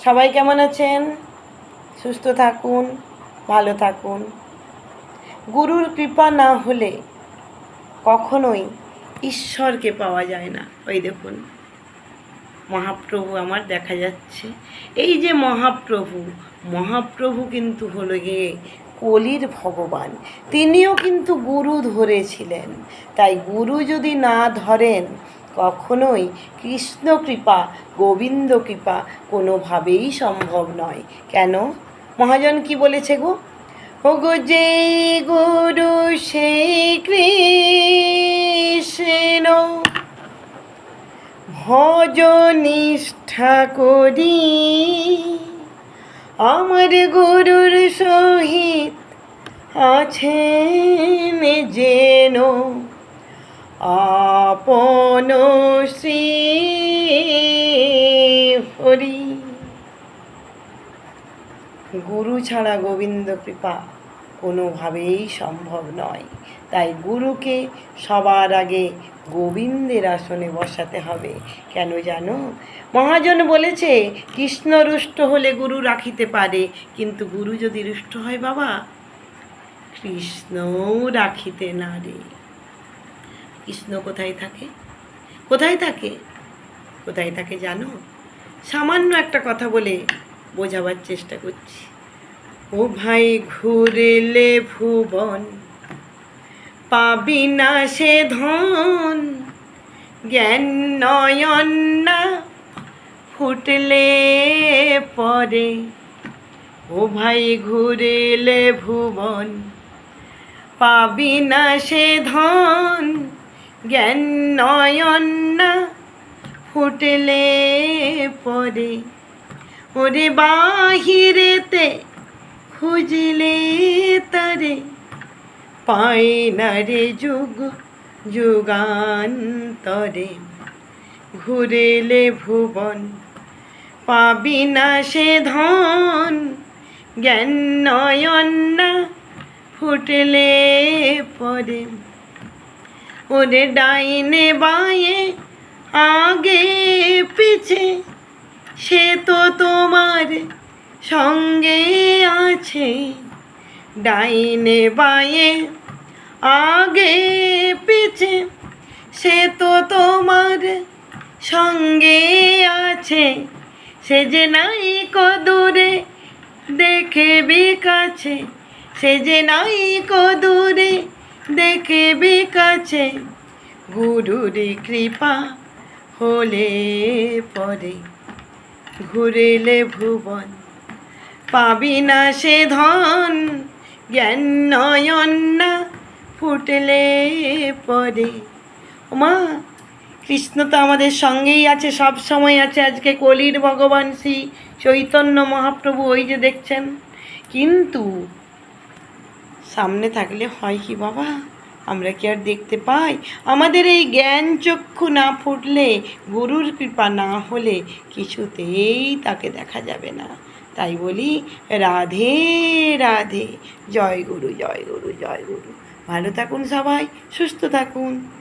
সবাই কেমন আছেন? সুস্থ থাকুন, ভালো থাকুন। গুরুর কৃপা না হলে কখনোই ঈশ্বরকে পাওয়া যায় না। ওই দেখুন মহাপ্রভু আমার দেখা যাচ্ছে। এই যে মহাপ্রভু কিন্তু হলো গিয়ে কলির ভগবান। তিনিও কিন্তু গুরু ধরেছিলেন। তাই গুরু যদি না ধরেন কখনোই কৃষ্ণ কৃপা, গোবিন্দ কৃপা কোনোভাবেই সম্ভব নয়। কেন? মহাজন কি বলেছে গো? ও গো যে গুরু সেই কৃষ্ণ ভজ নিষ্ঠা করি, আমার গুরুর সহিত আছেন যেন আপন শ্রী হরি। গুরু ছাড়া গোবিন্দ কৃপা কোনোভাবেই সম্ভব নয়। তাই গুরুকে সবার আগে গোবিন্দের আসনে বসাতে হবে। কেন জানো? মহাজন বলেছে কৃষ্ণ রুষ্ট হলে গুরু রাখিতে পারে, কিন্তু গুরু যদি রুষ্ট হয় বাবা, কৃষ্ণও রাখিতে না রে। কৃষ্ণ কোথায় থাকে? কোথায় থাকে? কোথায় থাকে জানো? সামান্য একটা কথা বলে বোঝাবার চেষ্টা করছি। ও ভাই ঘুরেলে ভুবন পাবি না সে ধন, জ্ঞান নয়ন না ফুটলে পরে। ও ভাই ঘুরেলে ভুবন পাবি না সে ধন, জ্ঞান নয়ন না ফুটলে পরে। ওরে বাহিরেতে খুঁজলে তারে পায় না রে যুগ যুগান্তরে। ঘুরেলে ভুবন পাবি না সে ধন, জ্ঞান নয়ন না ফুটলে পরে। ওরে ডাইনে বায়ে আগে পিছে সে তো তোমার সঙ্গে আছে। ডাইনে বায়ে আগে পিছে সে তো তোমার সঙ্গে আছে। সে যে নাই কদূরে দেখবি কাছে, সে যে নাই কদূরে দেখবি কাছে। গুরুর কৃপা হলে পরে ঘুরেলে ভুবন পাবি না সে ধন, জ্ঞান নয়ন না ফুটলে পরে। মা, কৃষ্ণ তো আমাদের সঙ্গেই আছে, সব সময় আছে। আজকে কলির ভগবান শ্রী চৈতন্য মহাপ্রভু ওই যে দেখছেন। কিন্তু সামনে থাকলে হয় কি বাবা, আমরা কি আর দেখতে পাই? আমাদের এই জ্ঞান চক্ষু না ফুটলে, গুরুর কৃপা না হলে কিছুতেই তাকে দেখা যাবে না। তাই বলি রাধে রাধে, জয় গুরু জয় গুরু জয় গুরু। ভালো থাকুন সবাই, সুস্থ থাকুন।